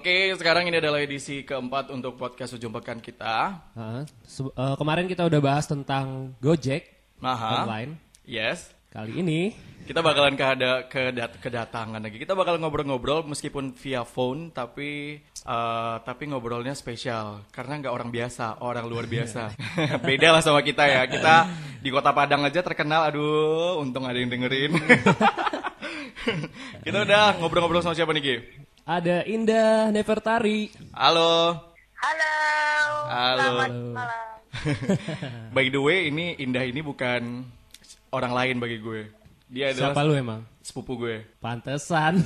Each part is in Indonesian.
Oke, sekarang ini adalah edisi keempat untuk podcast Ujung Pekan kita. Kemarin kita udah bahas tentang Gojek online. Yes. Kali ini kita bakalan kedatangan lagi. Kita bakal ngobrol-ngobrol meskipun via phone, tapi ngobrolnya spesial karena nggak orang biasa, orang luar biasa. Beda lah sama kita ya. Kita di Kota Padang aja terkenal. Aduh, untung ada yang dengerin. Kita udah ngobrol-ngobrol sama siapa nih, Ki? ada Indah Nefertari. Halo. Halo. Selamat malam. By the way, Indah ini bukan orang lain bagi gue. Dia adalah Siapa lu emang? sepupu gue. Pantesan.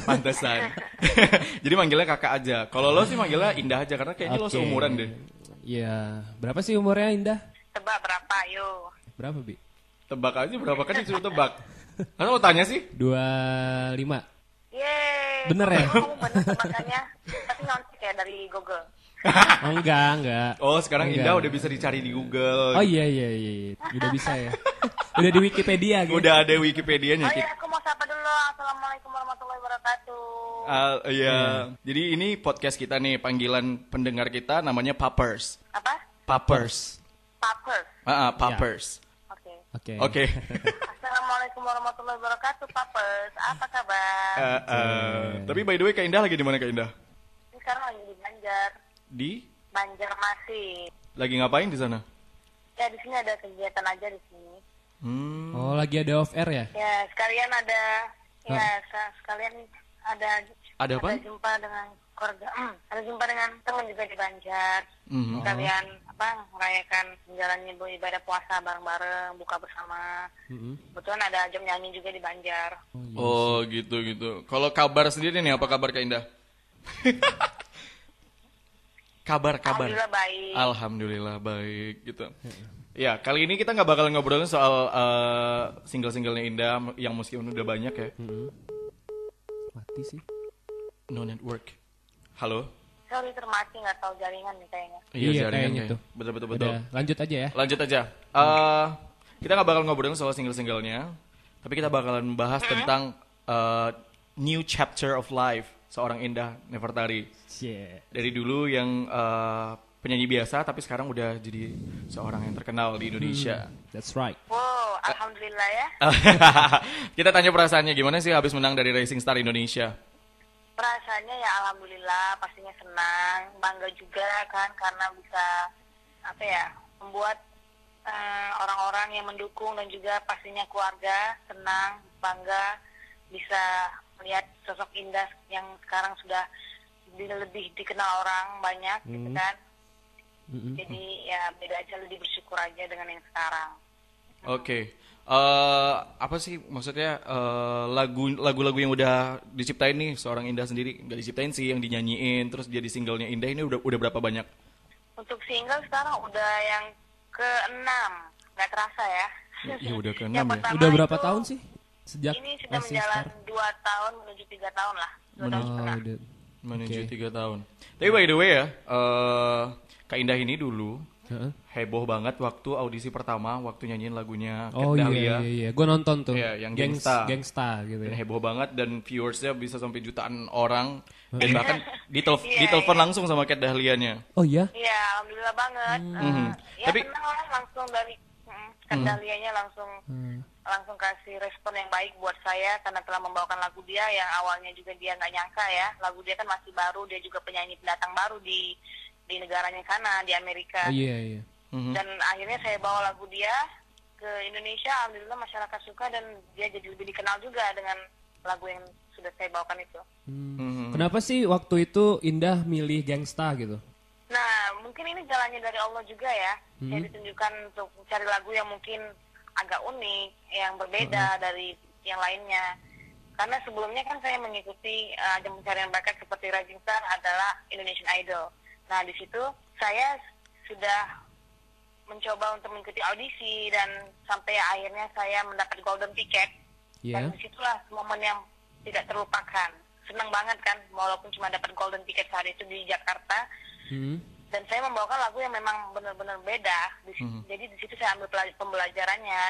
Jadi manggilnya kakak aja. Kalau lo sih manggilnya Indah aja karena kayaknya lo seumuran deh. Iya. Berapa sih umurnya Indah? Tebak berapa, yuk. Berapa, Bi? Tebak aja berapa kan disuruh tebak. Karena lo tanya sih? 25. Yeay. Bener ya? Kamu bener tebakannya. Tapi nontek ya dari Google. Oh, enggak. Oh, sekarang Enggak. Indah udah bisa dicari di Google. Oh iya. Udah bisa ya. Udah di Wikipedia gitu. Udah ada Wikipedianya. Oh iya, aku mau sapa dulu. Assalamualaikum warahmatullahi wabarakatuh. Iya. Jadi ini podcast kita nih, panggilan pendengar kita namanya Poppers. Apa? Poppers. Paper. Poppers. Oke. Oke. Assalamualaikum warahmatullahi wabarakatuh, Papers. Apa kabar? Tapi by the way, Kak Indah lagi di mana, Kak Indah? Ini sekarang lagi di Banjar. Di? Banjarmasin. Lagi ngapain di sana? Ya, di sini ada kegiatan aja di sini. Oh, lagi ada off air ya? Ya, sekalian ada sekalian Ada apa? Ada jumpa dengan keluarga. Ada jumpa dengan teman juga di Banjar. Sekalian merayakan menjalani ibadah puasa bareng-bareng, buka bersama. Kebetulan ada jam nyanyi juga di Banjar. Oh, gitu. Kalau kabar sendiri nih, apa kabar Kak Indah? Kabar. Alhamdulillah baik. Alhamdulillah baik gitu. Ya, kali ini kita nggak bakal ngobrolin soal single-singlenya Indah yang meskipun udah banyak ya. Mati sih. No network. Halo. Sorry termati, nggak tahu jaringan nih kayaknya. Iya, jaringan kayaknya kayak. tuh. Betul. Udah, lanjut aja ya. Lanjut aja. Kita nggak bakal ngobrolin soal single-singlenya, tapi kita bakalan bahas tentang new chapter of life seorang Indah Nefertari. Shit. Dari dulu yang penyanyi biasa, tapi sekarang udah jadi seorang yang terkenal di Indonesia. That's right. Wow, alhamdulillah ya. Kita tanya perasaannya gimana sih habis menang dari Rising Star Indonesia? Perasaannya ya alhamdulillah, pastinya senang, bangga juga kan karena bisa membuat orang-orang yang mendukung dan juga pastinya keluarga senang, bangga bisa melihat sosok Indah yang sekarang sudah lebih dikenal orang banyak gitu kan. Jadi ya beda aja, lebih bersyukur aja dengan yang sekarang. Oke. Apa sih maksudnya lagu-lagu yang udah diciptain nih seorang Indah sendiri? Nggak diciptain sih, yang dinyanyiin terus jadi singlenya Indah ini udah berapa banyak? Untuk single sekarang udah yang ke-6, nggak terasa ya. Ya udah ke-6 Yang ya. pertama Udah berapa itu, tahun sih? Sejak ini sudah Rising menjalan Star? 2 tahun menuju 3 tahun lah. 2 tahun setengah. Menuju Oke. 3 tahun. Tapi by the way ya, Kak Indah ini dulu heboh banget waktu audisi pertama, waktu nyanyiin lagunya Kat Oh Dahlia. iya. Gue nonton tuh. Iya, yang Gangsta. Gangsta gitu Dan ya. heboh banget dan viewersnya bisa sampai jutaan orang dan bahkan Iya, ditelepon langsung sama Kat Dahlianya. Oh iya? Iya, alhamdulillah banget. Ya Tapi- senang lah langsung dari Dahlianya langsung kasih respon yang baik buat saya karena telah membawakan lagu dia yang awalnya juga dia nggak nyangka ya. Lagu dia kan masih baru, dia juga penyanyi pendatang baru di negaranya sana, di Amerika. Oh, iya. Dan akhirnya saya bawa lagu dia ke Indonesia, alhamdulillah masyarakat suka dan dia jadi lebih dikenal juga dengan lagu yang sudah saya bawakan itu. Kenapa sih waktu itu Indah milih Gangsta gitu? Nah, mungkin ini jalannya dari Allah juga ya. Saya ditunjukkan untuk mencari lagu yang mungkin agak unik, yang berbeda dari yang lainnya. Karena sebelumnya kan saya mengikuti ajang pencarian bakat seperti Rising Star adalah Indonesian Idol. Nah, di situ saya sudah mencoba untuk mengikuti audisi dan sampai akhirnya saya mendapat golden ticket. Dan disitulah momen yang tidak terlupakan. Senang banget kan, walaupun cuma dapat golden ticket saat itu di Jakarta. Dan saya membawakan lagu yang memang benar-benar beda. Jadi di situ saya ambil pembelajarannya.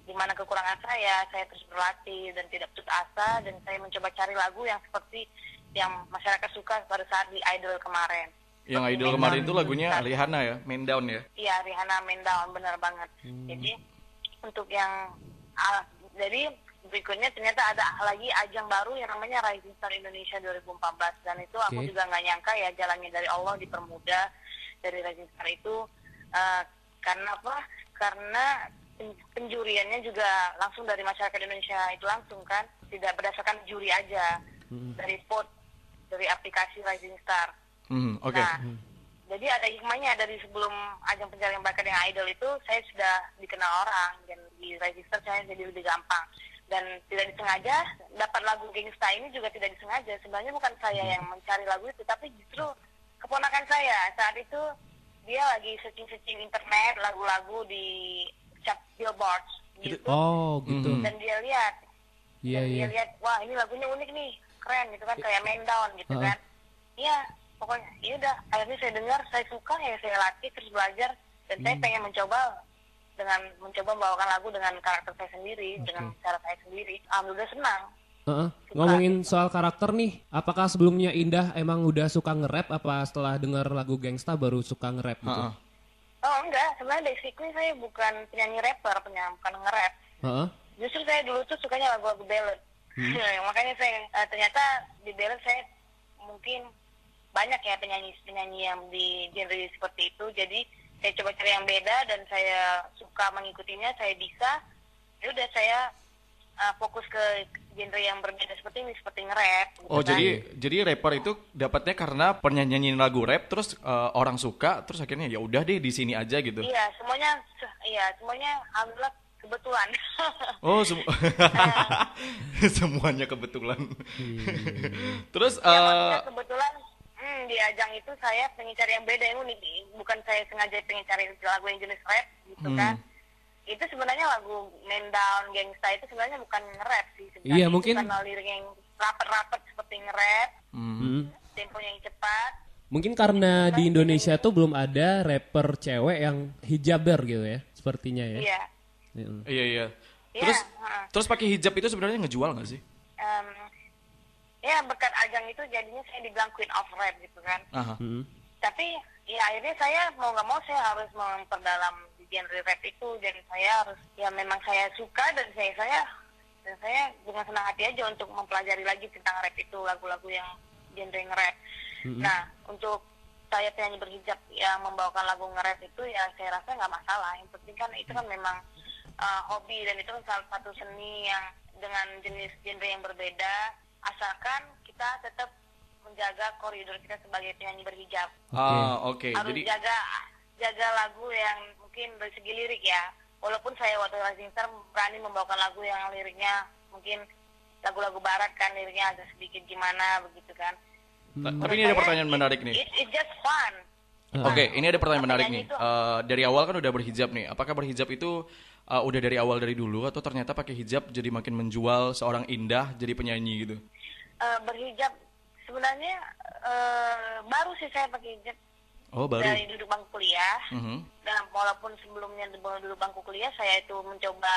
Di mana kekurangan saya terus berlatih dan tidak putus asa. Dan saya mencoba cari lagu yang seperti yang masyarakat suka pada saat di Idol kemarin. Yang Idol kemarin itu lagunya Rihanna ya, Man Down ya? Iya, Rihanna Man Down, benar banget. Jadi untuk yang jadi berikutnya ternyata ada lagi ajang baru yang namanya Rising Star Indonesia 2014, dan itu aku juga nggak nyangka ya, jalannya dari Allah dipermudah dari Rising Star itu. Karena apa? Karena penjuriannya juga langsung dari masyarakat Indonesia itu langsung kan, tidak berdasarkan juri aja, dari vote dari aplikasi Rising Star. Oke. Nah, jadi ada hikmahnya, dari sebelum ajang pencarian bakat yang Idol itu saya sudah dikenal orang, dan di Rising Star saya jadi lebih gampang. Dan tidak disengaja dapat lagu Gangsta ini juga tidak disengaja. Sebenarnya bukan saya yang mencari lagu itu, tapi justru keponakan saya. Saat itu dia lagi searching internet lagu-lagu di chart Billboard gitu. Oh gitu. Dan dia lihat, Dia lihat, wah ini lagunya unik nih, keren gitu kan, kayak Man Down gitu kan. Iya, pokoknya ya udah. Akhirnya saya dengar, saya suka, ya saya latih terus belajar, dan saya pengen mencoba membawakan lagu dengan karakter saya sendiri, dengan cara saya sendiri. Alhamdulillah senang. Ngomongin soal karakter nih, apakah sebelumnya Indah emang udah suka nge-rap, apa setelah dengar lagu Gangsta baru suka nge-rap gitu? Oh enggak, sebenarnya basically saya bukan penyanyi rapper, bukan nge-rap. Justru saya dulu tuh sukanya lagu-lagu ballad. Makanya saya ternyata di ballad saya mungkin banyak ya penyanyi yang di genre seperti itu. Jadi saya coba cari yang beda, dan saya suka mengikutinya, saya bisa. Ya udah, saya fokus ke genre yang berbeda seperti ini, seperti nge-rap gitu. Oh, kan? jadi rapper itu dapatnya karena penyanyiin lagu rap, terus orang suka, terus akhirnya ya udah deh di sini aja gitu. Iya, semuanya alhamdulillah kebetulan. Oh, semuanya kebetulan. Terus ya, maksudnya kebetulan di ajang itu saya pengen cari yang beda, yang unik. Bukan saya sengaja pengen cari lagu yang jenis rap gitu kan. Itu sebenarnya lagu Man Down, Gangsta itu sebenarnya bukan nge-rap sih sebenarnya. Iya, mungkin karena lirik yang rapet-rapet seperti nge-rap, temponya yang cepat. Mungkin karena di Indonesia tuh belum ada rapper cewek yang hijaber gitu ya, sepertinya ya. Iya. Iya. Terus pakai hijab itu sebenarnya ngejual nggak sih? Ya berkat ajang itu jadinya saya dibilang Queen of Rap gitu kan. Tapi ya akhirnya saya mau nggak mau saya harus memperdalam di genre rap itu, dan saya harus, ya memang saya suka, dan saya dengan senang hati aja untuk mempelajari lagi tentang rap itu, lagu-lagu yang genre nge-rap. Nah, untuk saya penyanyi berhijab yang membawakan lagu nge-rap itu ya saya rasa nggak masalah. Yang penting kan itu kan memang hobi, dan itu kan salah satu seni yang dengan jenis genre yang berbeda, asalkan kita tetap menjaga koridor kita sebagai penyanyi berhijab. Oke. Harus Jadi jaga lagu yang mungkin dari segi lirik ya. Walaupun saya waktu Rising Star berani membawakan lagu yang liriknya mungkin lagu-lagu barat kan, liriknya agak sedikit gimana begitu kan. Tapi ini ada pertanyaan menarik nih. It's just fun. Oke, ini ada pertanyaan menarik nih. Dari awal kan udah berhijab nih. Apakah berhijab itu udah dari awal dari dulu, atau ternyata pakai hijab jadi makin menjual seorang Indah jadi penyanyi gitu? Berhijab sebenarnya baru sih saya pakai hijab. Oh, baru. Dari duduk bangku kuliah. Dan walaupun sebelumnya duduk bangku kuliah saya itu mencoba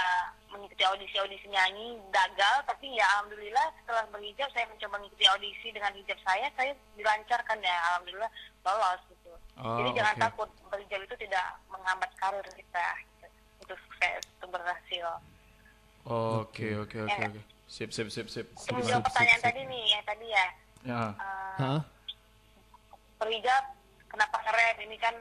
mengikuti audisi nyanyi, gagal, tapi ya alhamdulillah setelah berhijab saya mencoba mengikuti audisi dengan hijab saya dilancarkan ya, alhamdulillah lolos gitu. Jadi jangan takut, berhijab itu tidak menghambat karir kita gitu, untuk sukses, untuk berhasil. Oke. Sip. Menjawab pertanyaan tadi nih, yang tadi ya. Berhijab, kenapa nge-rap? Ini kan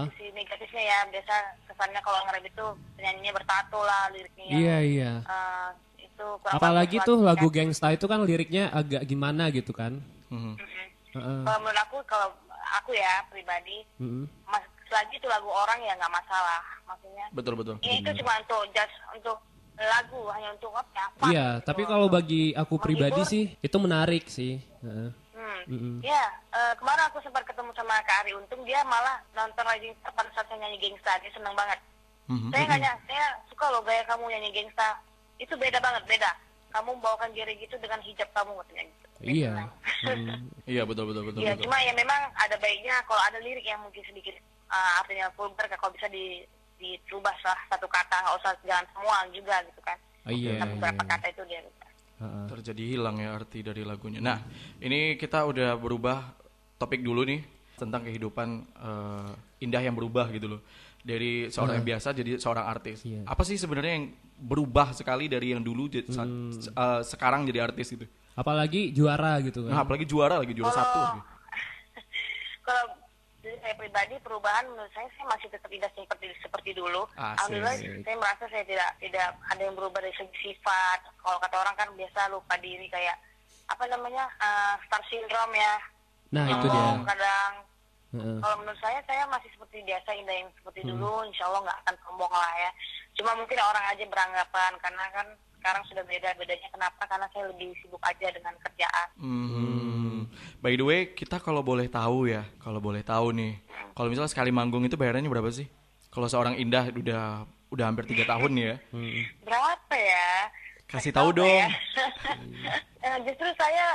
sisi negatifnya ya. Biasa kesannya kalau nge-rap itu penyanyinya bertato lah, liriknya. Iya. Itu apalagi tuh lagu Gangsta itu kan liriknya agak gimana gitu kan. Kalau menurut kalau aku ya pribadi, selagi itu lagu orang ya nggak masalah. Maksudnya. Betul. Ini itu cuma untuk lagu, hanya untuk apa? Iya, gitu. Tapi kalau bagi aku pribadi sih itu menarik sih. Ya, kemarin aku sempat ketemu sama Kak Ari Untung, dia malah nonton Rising Star pada saat saya nyanyi Gangsta, dia seneng banget. Saya suka loh gaya kamu nyanyi Gangsta, itu beda banget, beda. Kamu bawakan jari gitu dengan hijab kamu katanya gitu. Iya. Iya betul. Iya, cuma ya memang ada baiknya kalau ada lirik yang mungkin sedikit artinya vulgar, kalau bisa dirubah salah satu kata, nggak usah jangan semua juga gitu kan. Iya. Tapi beberapa kata itu dia. Terjadi hilang ya arti dari lagunya. Nah, ini kita udah berubah topik dulu nih tentang kehidupan Indah yang berubah gitu loh. Dari seorang yang biasa jadi seorang artis. Iya. Apa sih sebenarnya yang berubah sekali dari yang dulu sekarang jadi artis gitu? Apalagi juara gitu Nah, kan. apalagi juara satu. Gitu. Kalau dari saya pribadi perubahan menurut saya masih tetap Indah seperti dulu. Asik. Alhamdulillah saya merasa saya tidak ada yang berubah dari segi sifat. Kalau kata orang kan biasa lupa diri kayak apa namanya star syndrome ya. Nah, itu dia. Kadang kalau menurut saya masih seperti biasa Indah yang seperti dulu. Insya Allah nggak akan sombong lah ya. Cuma mungkin orang aja beranggapan karena kan sekarang sudah bedanya kenapa? Karena saya lebih sibuk aja dengan kerjaan. By the way, kita kalau boleh tahu nih, kalau misalnya sekali manggung itu bayarannya berapa sih? Kalau seorang Indah udah hampir 3 tahun nih ya. Berapa ya? Kasih tahu dong. Ya. Justru saya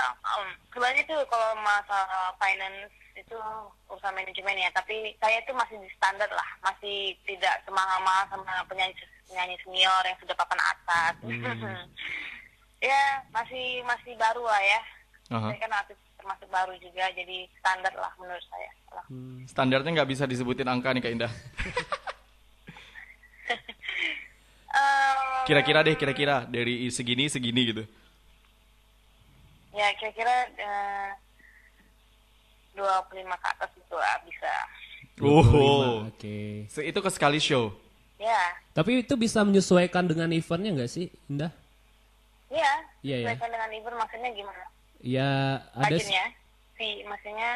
sebenarnya itu kalau masalah finance itu urusan manajemen ya, tapi saya itu masih di standar lah, masih tidak semahal-mahal sama penyanyi senior yang sudah papan atas. Ya masih baru lah ya. Saya kan artis termasuk baru juga, jadi standar lah menurut saya. Standarnya nggak bisa disebutin angka nih Kak Indah. Kira-kira dari segini gitu. Ya kira-kira 25 ke atas itu lah bisa. Oke. Itu ke sekali show. Ya. Tapi itu bisa menyesuaikan dengan eventnya nggak sih, Indah? Iya. Iya, ya. Sesuaikan dengan event maksudnya gimana? Ya ada. Budgetnya? Maksudnya?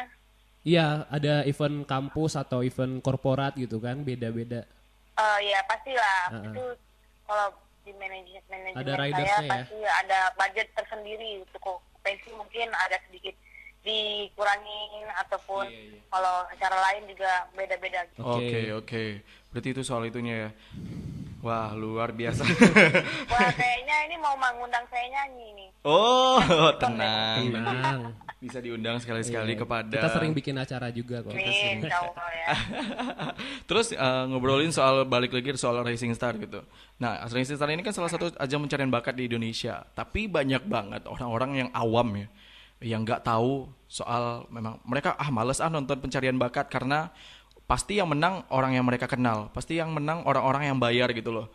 Iya, ada event kampus atau event korporat gitu kan, beda-beda. Ya pastilah. Itu kalau di manajemen Ada saya ridersnya ya? pasti ada budget tersendiri untuk pensi mungkin ada sedikit dikurangin ataupun kalau acara lain juga beda-beda. Oke. Berarti itu soal itunya ya. Wah, luar biasa. Wah, kayaknya ini mau mengundang saya nyanyi nih. Oh, tenang. Tenang. Bisa diundang sekali-sekali kepada. Kita sering bikin acara juga kok. Insya Allah ya. Terus ngobrolin balik lagi soal Rising Star gitu. Nah, Rising Star ini kan salah satu ajang pencarian bakat di Indonesia. Tapi banyak banget orang-orang yang awam ya, yang nggak tahu soal, memang mereka males nonton pencarian bakat karena pasti yang menang orang yang mereka kenal, pasti yang menang orang-orang yang bayar gitu loh.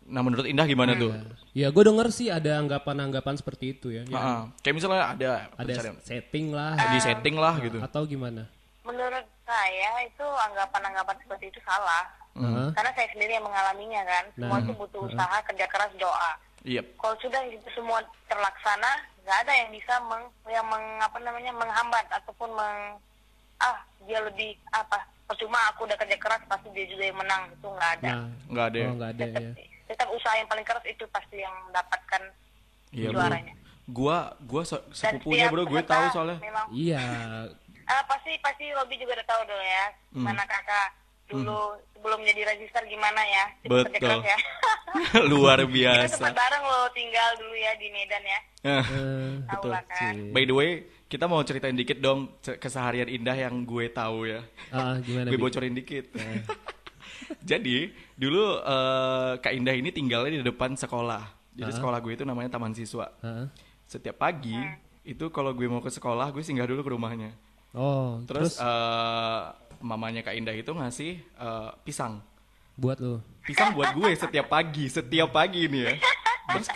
Nah, menurut Indah gimana tuh? Ya, gue denger sih ada anggapan-anggapan seperti itu ya. Kayak misalnya ada setting lah, di setting lah gitu. Atau gimana? Menurut saya itu anggapan-anggapan seperti itu salah. Karena saya sendiri yang mengalaminya kan. Semua itu butuh usaha, kerja keras, doa. Kalau sudah itu semua terlaksana, nggak ada yang bisa menghambat ataupun dia lebih percuma aku udah kerja keras pasti dia juga yang menang, itu nggak ada. Nggak ada. Nggak ada ya. Tetap usaha yang paling keras itu pasti yang mendapatkan juaranya. Gua sepupunya bro, gue tahu soalnya. Memang, Iya. pasti Robby juga udah tahu dulu ya. Gimana kakak dulu sebelum jadi register gimana ya? Kerja keras ya. Luar Kita biasa. sempat bareng lo tinggal dulu ya di Medan ya. Tahu lah kan. By the way, kita mau ceritain dikit dong keseharian Indah yang gue tahu ya. Gimana? Gue bocorin dikit. Jadi dulu Kak Indah ini tinggalnya di depan sekolah. Jadi sekolah gue itu namanya Taman Siswa. Setiap pagi itu kalau gue mau ke sekolah, gue singgah dulu ke rumahnya. Terus mamanya Kak Indah itu ngasih pisang. Buat lo. Pisang buat gue setiap pagi nih ya. Terus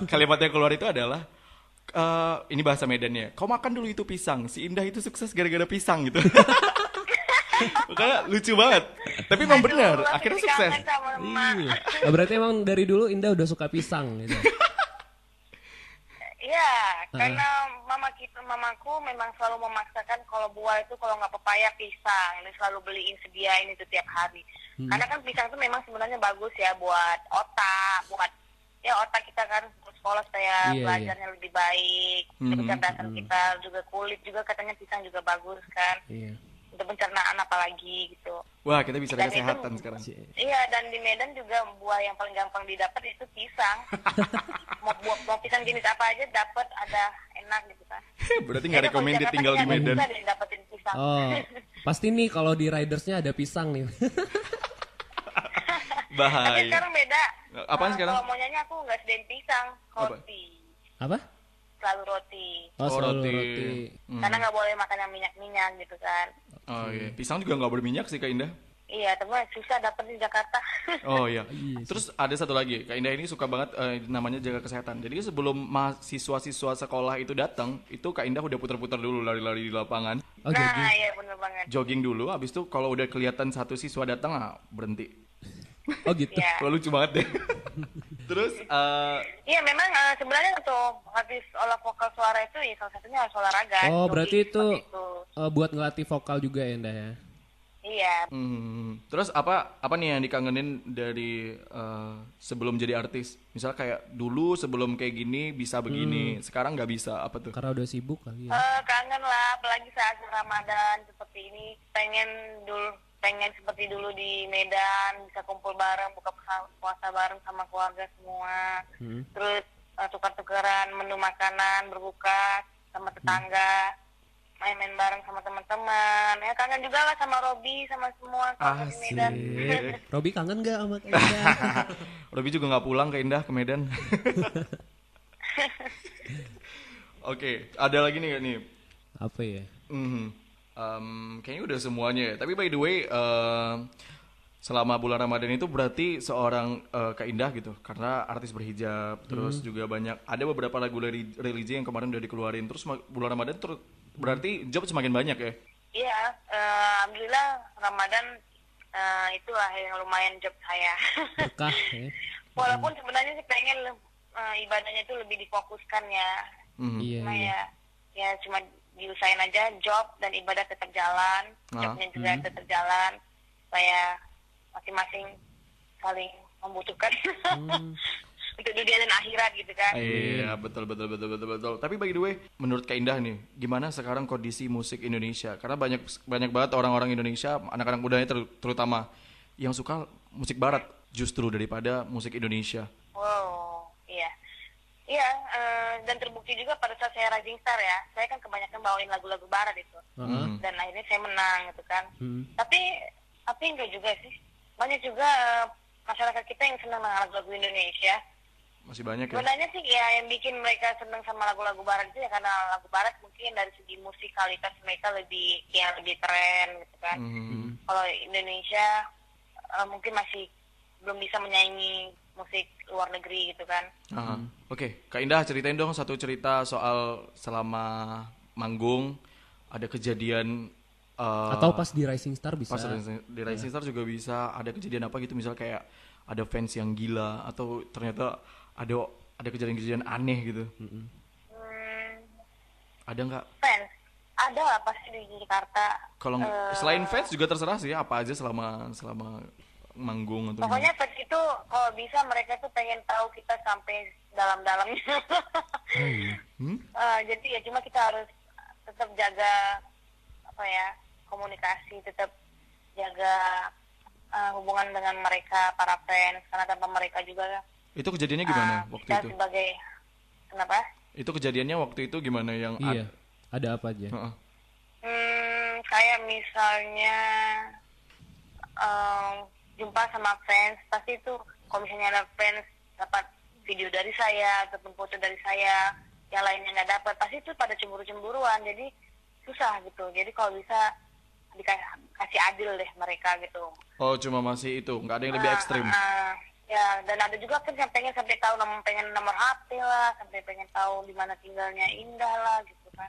kalimat yang keluar itu adalah ini bahasa Medannya. Kau makan dulu itu pisang. Si Indah itu sukses gara-gara pisang gitu. Makanya lucu banget. Tapi emang benar, akhirnya sukses. Iya. Berarti emang dari dulu Indah udah suka pisang gitu. Iya, karena mamaku memang selalu memaksakan kalau buah itu kalau nggak pepaya pisang, ini selalu beliin sediain itu tiap hari. Karena kan pisang itu memang sebenarnya bagus ya buat otak, otak kita kan sekolah supaya belajarnya lebih baik, kecerdasan kita juga, kulit juga katanya pisang juga bagus kan. Untuk pencernaan apalagi gitu. Wah, kita bisa Dan kesehatan itu, sekarang. Iya, dan di Medan juga buah yang paling gampang didapat itu pisang. mau pisang jenis apa aja dapat, ada enak gitu kan. Berarti nggak recommended tinggal di Medan. Bisa dapetin pisang. Pasti nih kalau di ridersnya ada pisang nih. Bahaya. Tapi sekarang beda. Apaan sekarang? Kalau mau nyanyi aku nggak sediain pisang, roti. Apa? selalu roti. Oh, selalu roti. roti. Karena nggak boleh makan yang minyak-minyak gitu kan. Oh iya, pisang juga nggak berminyak sih Kak Indah. Iya, tapi susah dapet di Jakarta. Oh iya. Terus ada satu lagi, Kak Indah ini suka banget namanya jaga kesehatan. Jadi sebelum mahasiswa-siswa sekolah itu datang, itu Kak Indah udah putar-putar dulu lari-lari di lapangan. Oh, Nah, jogging. iya bener banget. Jogging dulu, habis itu kalau udah kelihatan satu siswa datang, berhenti. Oh gitu. Iya. Wah, lucu banget deh. Terus Iya, memang sebenarnya untuk artis olah vokal suara itu ya salah satunya harus olahraga. Oh, Jogging berarti itu seperti itu. buat ngelatih vokal juga ya, Indah ya. Iya. terus apa nih yang dikangenin dari sebelum jadi artis? Misal kayak dulu sebelum kayak gini bisa begini, sekarang nggak bisa, apa tuh? Karena udah sibuk kali ya. Kangen lah, apalagi saat Ramadan seperti ini. Pengen seperti dulu di Medan, bisa kumpul bareng, buka puasa bareng sama keluarga semua. Terus tukar-tukaran menu makanan, berbuka sama tetangga, main-main bareng sama teman-teman. Ya kangen juga lah sama Robi, sama semua keluarga di Medan. Robi kangen gak sama Kak Indah? Robi juga nggak pulang ke Indah, ke Medan. Oke, ada lagi nih. Apa ya? Kayaknya udah semuanya ya. Tapi by the way, selama bulan Ramadan itu berarti seorang Kak Indah gitu, karena artis berhijab, terus juga ada beberapa lagu religi yang kemarin udah dikeluarin. Terus bulan Ramadan berarti job semakin banyak ya? Iya, alhamdulillah Ramadan itulah yang lumayan job saya. Berkah ya. Walaupun sebenarnya sih pengen ibadahnya itu lebih difokuskan ya. Iya, Cuma iya. ya cuma diusahain aja job dan ibadah tetap jalan, jobnya juga tetap jalan, supaya masing-masing saling membutuhkan untuk dunia dan akhirat gitu kan. Iya, betul. Tapi by the way, menurut Kak Indah nih, gimana sekarang kondisi musik Indonesia? Karena banyak banget orang-orang Indonesia, anak-anak mudanya terutama yang suka musik barat justru daripada musik Indonesia. Wow, iya. Iya, dan terbukti juga pada saat saya Rising Star ya, saya kan kebanyakan bawain lagu-lagu barat itu. Dan akhirnya saya menang gitu kan. Tapi enggak juga sih. Banyak juga masyarakat kita yang senang dengan lagu-lagu Indonesia. Masih banyak ya? Sebenarnya sih ya yang bikin mereka senang sama lagu-lagu barat itu ya karena lagu barat mungkin dari segi musikalitas mereka lebih keren gitu kan. Kalau Indonesia mungkin masih belum bisa menyaingi musik luar negeri gitu kan. Oke, Kak Indah ceritain dong satu cerita soal selama manggung ada kejadian Atau pas di Rising Star bisa. pas di Rising Star juga bisa ada kejadian apa gitu, misal kayak ada fans yang gila atau ternyata ada kejadian-kejadian aneh gitu. Ada nggak? Fans ada lah pasti di Jakarta. Kalau selain fans juga terserah sih, apa aja selama manggung atau Pokoknya fans itu kalau bisa mereka tuh pengen tahu kita sampai dalam-dalamnya. Jadi ya cuma kita harus tetap jaga komunikasi, tetap jaga hubungan dengan mereka para fans, karena tanpa mereka juga itu kejadiannya gimana waktu kita itu? sebagai kenapa? Itu kejadiannya waktu itu gimana yang Iya. Ada apa aja? Kayak misalnya jumpa sama fans, pasti itu kalau misalnya ada fans dapat video dari saya ataupun foto dari saya, yang lainnya nggak dapat, pasti itu pada cemburu-cemburuan, jadi susah gitu. Jadi kalau bisa dikasih adil deh mereka gitu. Oh, cuma masih itu, nggak ada yang lebih ekstrim. Ya, dan ada juga kan yang pengen sampai tahu pengen nomor HP lah, sampai pengen tahu di mana tinggalnya Indah lah gitu kan.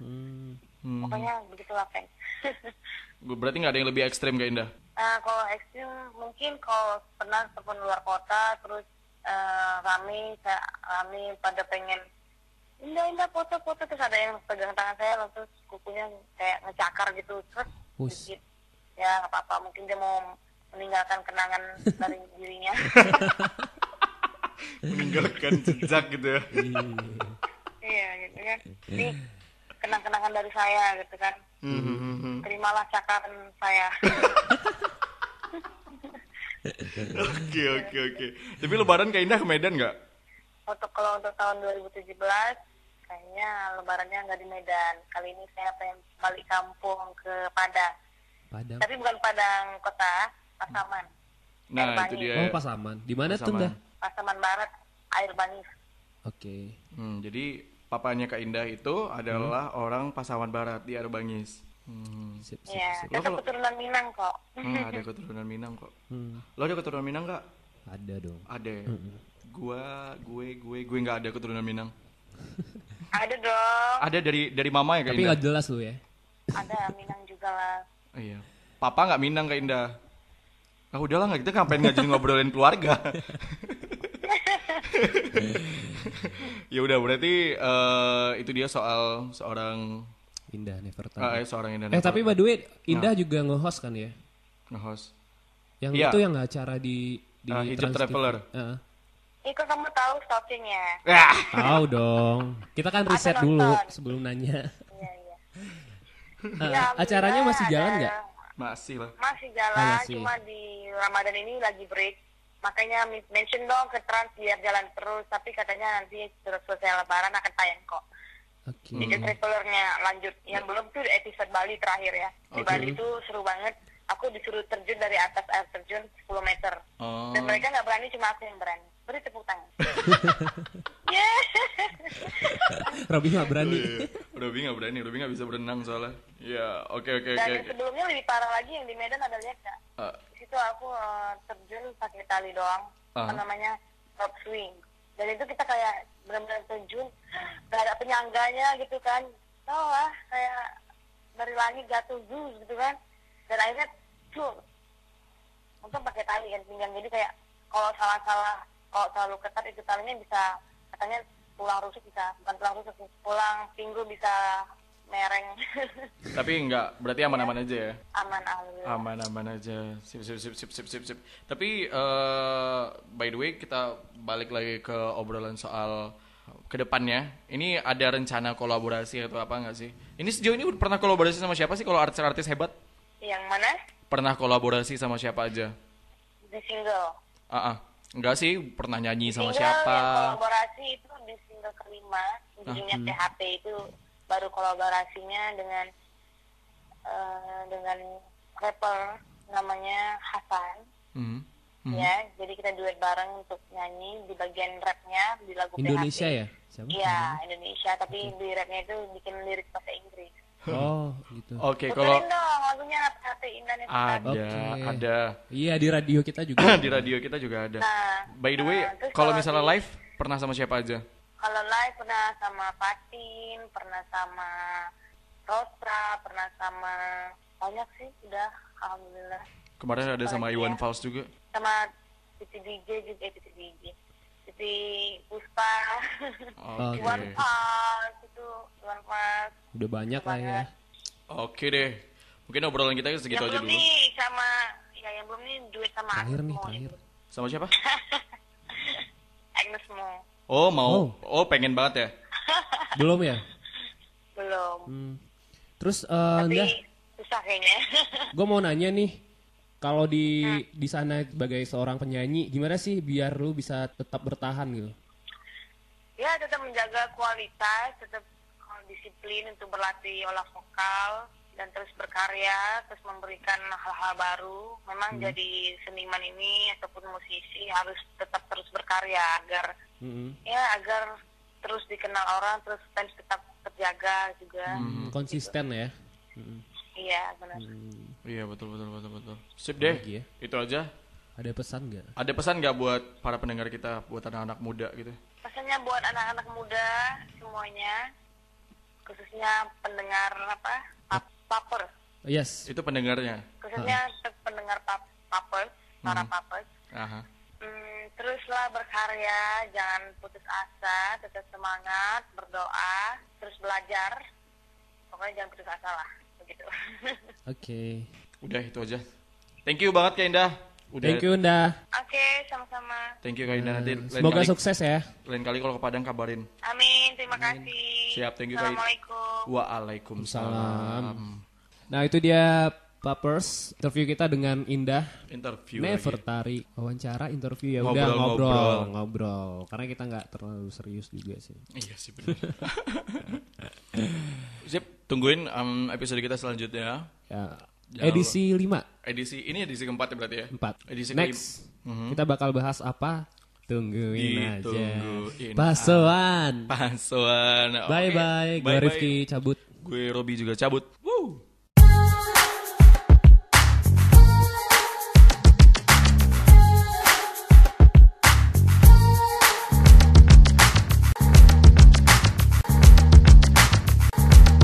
Pokoknya begitulah fans. Berarti nggak ada yang lebih ekstrim Kak Indah? Kalau ekstrim mungkin kalau pernah telepon luar kota, terus kami pada pengen Indah foto-foto, terus ada yang pegang tangan saya, terus kukunya kayak ngecakar gitu, terus sedikit ya nggak apa-apa, mungkin dia mau meninggalkan kenangan dari dirinya. Meninggalkan jejak gitu ya. Iya gitu kan, ini kenang-kenangan dari saya gitu kan. Terimalah cakaran saya. Oke. Tapi lebaran Kak Indah ke Medan nggak? Kalau untuk tahun 2017 kayaknya lebarannya nggak di Medan. Kali ini saya pengen balik kampung ke Padang. Tapi bukan Padang kota, Pasaman. Nah, itu dia. Oh, Pasaman. Di mana tuh, Dah? Pasaman Barat, Air Manis. Oke. Jadi papanya Kak Indah itu adalah orang Pasaman Barat di Arbangis. Sip. Iya, Lo tetap kalau- keturunan Minang kok. Ada keturunan Minang kok. Lo ada keturunan Minang nggak? Ada dong. Ada. Gue nggak ada keturunan Minang. Ada dong, Ada dari mama ya Kak Tapi Indah? nggak jelas lu ya. ada Minang juga lah. Iya. Papa nggak Minang Kak Indah. Ah udahlah nggak, kita ngapain ngajarin ngobrolin keluarga. Ya udah berarti itu dia soal seorang Indah Nevertari. seorang Indah. Tapi by the way, Indah juga nge-host kan ya? nge-host. Yang Iya. itu yang acara di Hijab Trans TV. Traveler. Iko kamu tahu stalkingnya? Ah, Tahu dong. Kita kan riset Aku dulu nonton. sebelum nanya. Iya, iya. Ya, acaranya masih jalan nggak? masih lah. Masih jalan, masih. cuma di Ramadan ini lagi break. Makanya mention dong ke Trans biar jalan terus. Tapi katanya nanti setelah selesai Lebaran akan tayang kok. Oke. Di Travelernya lanjut. Yang belum tuh episode Bali terakhir ya. Di Oke. Bali tuh seru banget. Aku disuruh terjun dari atas air terjun 10 meter. Oh. Dan mereka nggak berani, cuma aku yang berani. Beri tepuk tangan. Yeah. Robi nggak berani. Robi nggak berani, Robi nggak bisa berenang soalnya. Ya, oke. Dan yang sebelumnya lebih parah lagi yang di Medan ada lihat nggak? Ah, Di situ aku terjun pakai tali doang. Ah. Apa namanya? Rope swing. Dan itu kita kayak benar-benar terjun, gak ada penyangganya gitu kan. Tahu lah, kayak dari langit jatuh gitu kan. Dan akhirnya untung pakai tali kan pinggang, jadi kayak kalau selalu ketat itu talinya bisa, katanya tulang rusuk bisa, bukan tulang rusuk, tulang pinggul bisa mereng. Tapi enggak, berarti aman-aman aja ya. Aman, alhamdulillah. Aman-aman aja. Sip. Tapi by the way kita balik lagi ke obrolan soal kedepannya. Ini ada rencana kolaborasi atau apa nggak sih? Ini sejauh ini pernah kolaborasi sama siapa sih kalau artis-artis hebat? Yang mana? Pernah kolaborasi sama siapa aja? Di single. Enggak sih, pernah nyanyi sama Single siapa? yang kolaborasi itu di single kelima, judulnya THP itu baru kolaborasinya dengan rapper namanya Hasan. Ya, jadi kita duet bareng untuk nyanyi di bagian rapnya di lagu Indonesia PHP. ya? Siapa? Iya, Indonesia, tapi di rapnya itu bikin lirik bahasa Inggris. Oh, gitu. Oke, kalau Puterin dong lagunya PHP Indah Nevertari. ada Iya, di radio kita juga. di radio kita juga ada. Nah, By the way, terus kalau kalau misalnya di- live pernah sama siapa aja? Kalau live pernah sama Fatin, pernah sama Rostra, pernah sama banyak sih, udah alhamdulillah. Kemarin ada sama Apalagi Iwan ya? Fals juga. Sama Titi DJ juga, Titi Puspa, Oke. Iwan Fals itu, Iwan Fals. Udah banyak lah ya. Oke deh. Mungkin obrolan kita segitu Yang aja belum dulu. nih sama, ya yang belum nih duet sama Terakhir Agnes nih, Mo. terakhir. Sama siapa? Agnes Mo, Oh, mau. Oh, pengen banget ya. Belum ya? belum. Terus Tapi Indah, susah kayaknya. gue mau nanya nih, kalau di sana sebagai seorang penyanyi, gimana sih biar lu bisa tetap bertahan gitu? Ya tetap menjaga kualitas, tetap disiplin untuk berlatih olah vokal dan terus berkarya, terus memberikan hal-hal baru. Memang jadi seniman ini ataupun musisi harus tetap terus berkarya agar agar terus dikenal orang, terus fans tetap terjaga juga. Konsisten ya? Iya benar. Iya, betul. Sip deh. Lagi ya. Itu aja. Ada pesan nggak? Ada pesan nggak buat para pendengar kita, buat anak-anak muda gitu? Pesannya buat anak-anak muda semuanya, khususnya pendengar papers, Yes. Itu pendengarnya. khususnya pendengar papers, para papers. Aha. Teruslah berkarya, jangan putus asa, tetap semangat, berdoa, terus belajar. Pokoknya jangan putus asa lah, begitu. Oke. Udah itu aja. Thank you banget Kak Indah. Udah. Thank you Indah. Oke, sama-sama. Thank you Kak Indah. Nanti Semoga sukses ya. lain kali kalau ke Padang kabarin. Amin, terima kasih. Siap, thank you, Kak. Assalamualaikum. Waalaikumsalam. Nah itu dia Papers, interview kita dengan Indah Interview lagi. Nevertari. Wawancara, interview ya udah ngobrol. Karena kita nggak terlalu serius juga sih. Iya sih benar. Sip, tungguin episode kita selanjutnya. Ya, Jangan edisi 5, Edisi ini edisi keempat ya berarti ya? 4. Edisi Next, kelima. kita bakal bahas apa? Tungguin aja. Ditungguin. Pasoan. Pansoan. Bye bye. Gue Rifki cabut. Gue Robi juga cabut.